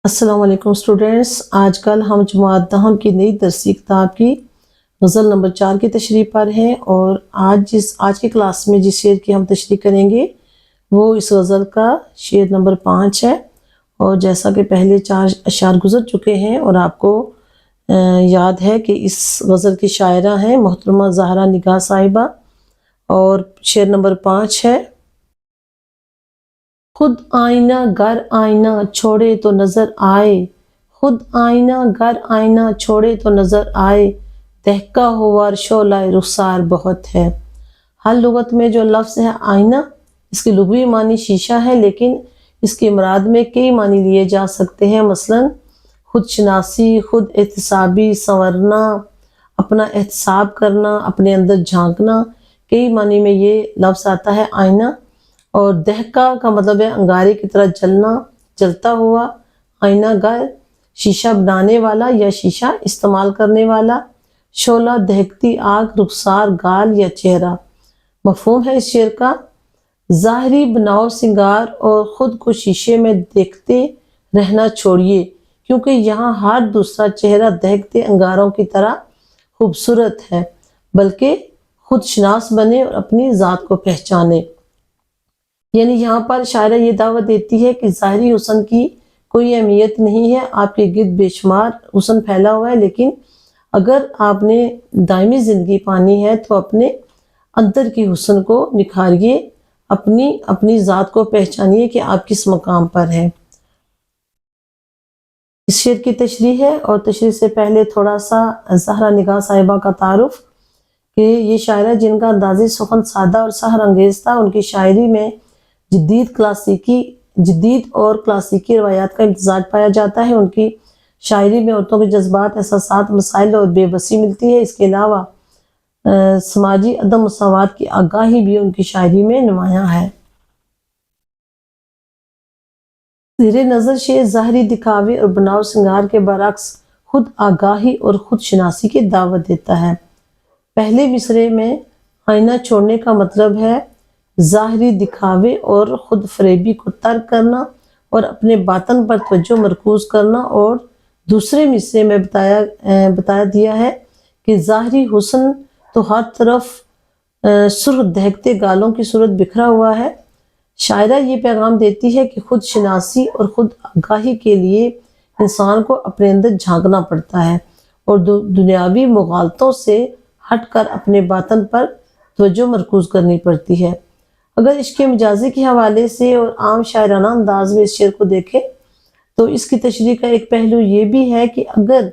السلام علیکم اسٹوڈینٹس، آج کل ہم جماعت دہم کی نئی درسی کتاب کی غزل نمبر 4 کی تشریح پر ہیں، اور آج کی کلاس میں جس شعر کی ہم تشریح کریں گے وہ اس غزل کا شعر نمبر 5 ہے۔ اور جیسا کہ پہلے 4 اشعار گزر چکے ہیں اور آپ کو یاد ہے کہ اس غزل کی شاعرہ ہیں محترمہ زہرا نگار صاحبہ، اور شعر نمبر 5 ہے: خود آئینہ گر آئینہ چھوڑے تو نظر آئے، خود آئینہ گر آئینہ چھوڑے تو نظر آئے، دہکا ہوا شعلہ رخسار بہت ہے۔ ہر لغت میں جو لفظ ہے آئینہ، اس کی لغوی معنی شیشہ ہے، لیکن اس کی مراد میں کئی معنی لیے جا سکتے ہیں، مثلا خود شناسی، خود احتسابی، سنورنا، اپنا احتساب کرنا، اپنے اندر جھانکنا، کئی معنی میں یہ لفظ آتا ہے آئینہ۔ اور دہکا کا مطلب ہے انگارے کی طرح جلنا، جلتا ہوا، آئینہ گر شیشہ بنانے والا یا شیشہ استعمال کرنے والا، شعلہ دہکتی آگ، رخسار گال یا چہرہ۔ مفہوم ہے اس شعر کا: ظاہری بناؤ سنگار اور خود کو شیشے میں دیکھتے رہنا چھوڑیے، کیونکہ یہاں ہر دوسرا چہرہ دہکتے انگاروں کی طرح خوبصورت ہے، بلکہ خود شناس بنے اور اپنی ذات کو پہچانے۔ یعنی یہاں پر شاعرہ یہ دعوت دیتی ہے کہ ظاہری حسن کی کوئی اہمیت نہیں ہے، آپ کے گرد بے شمار حسن پھیلا ہوا ہے، لیکن اگر آپ نے دائمی زندگی پانی ہے تو اپنے اندر کی حسن کو نکھاریے، اپنی ذات کو پہچانیے کہ آپ کس مقام پر ہیں۔ اس شعر کی تشریح ہے، اور تشریح سے پہلے تھوڑا سا زہرا نگار صاحبہ کا تعارف کہ یہ شاعرہ جن کا انداز سخن سادہ اور سحر انگیز تھا، ان کی شاعری میں جدید اور کلاسیکی روایات کا امتزاج پایا جاتا ہے۔ ان کی شاعری میں عورتوں کے جذبات، احساسات، مسائل اور بے بسی ملتی ہے۔ اس کے علاوہ سماجی عدم مساوات کی آگاہی بھی ان کی شاعری میں نمایاں ہے۔ زیر نظر شعر ظاہری دکھاوے اور بناؤ سنگار کے برعکس خود آگاہی اور خود شناسی کی دعوت دیتا ہے۔ پہلے مصرعے میں آئینہ چھوڑنے کا مطلب ہے ظاہری دکھاوے اور خود فریبی کو ترک کرنا اور اپنے باطن پر توجہ مرکوز کرنا، اور دوسرے مصرعے میں بتایا دیا ہے کہ ظاہری حسن تو ہر طرف سرخ دہکتے گالوں کی صورت بکھرا ہوا ہے۔ شاعرہ یہ پیغام دیتی ہے کہ خود شناسی اور خود آگاہی کے لیے انسان کو اپنے اندر جھانکنا پڑتا ہے اور دنیاوی مغالطوں سے ہٹ کر اپنے باطن پر توجہ مرکوز کرنی پڑتی ہے۔ اگر عشق مجازی کے حوالے سے اور عام شاعرانہ انداز میں اس شعر کو دیکھیں تو اس کی تشریح کا ایک پہلو یہ بھی ہے کہ اگر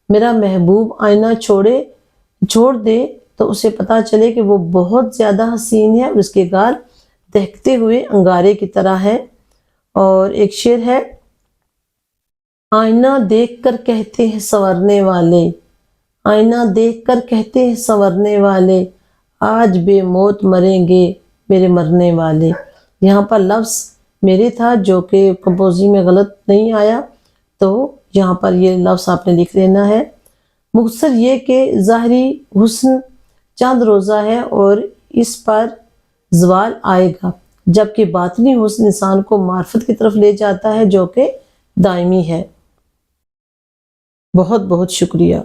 میرا محبوب آئینہ چھوڑ دے تو اسے پتہ چلے کہ وہ بہت زیادہ حسین ہے اور اس کے گال دہکتے ہوئے انگارے کی طرح ہے۔ اور ایک شعر ہے: آئینہ دیکھ کر کہتے ہیں سنورنے والے، آئینہ دیکھ کر کہتے ہیں سنورنے والے، آج بے موت مریں گے میرے مرنے والے۔ یہاں پر لفظ میرے تھا جو کہ کمپوزنگ میں غلط نہیں آیا، تو یہاں پر یہ لفظ آپ نے لکھ لینا ہے۔ مختصر یہ کہ ظاہری حسن چند روزہ ہے اور اس پر زوال آئے گا، جبکہ باطنی حسن انسان کو معرفت کی طرف لے جاتا ہے جو کہ دائمی ہے۔ بہت بہت شکریہ۔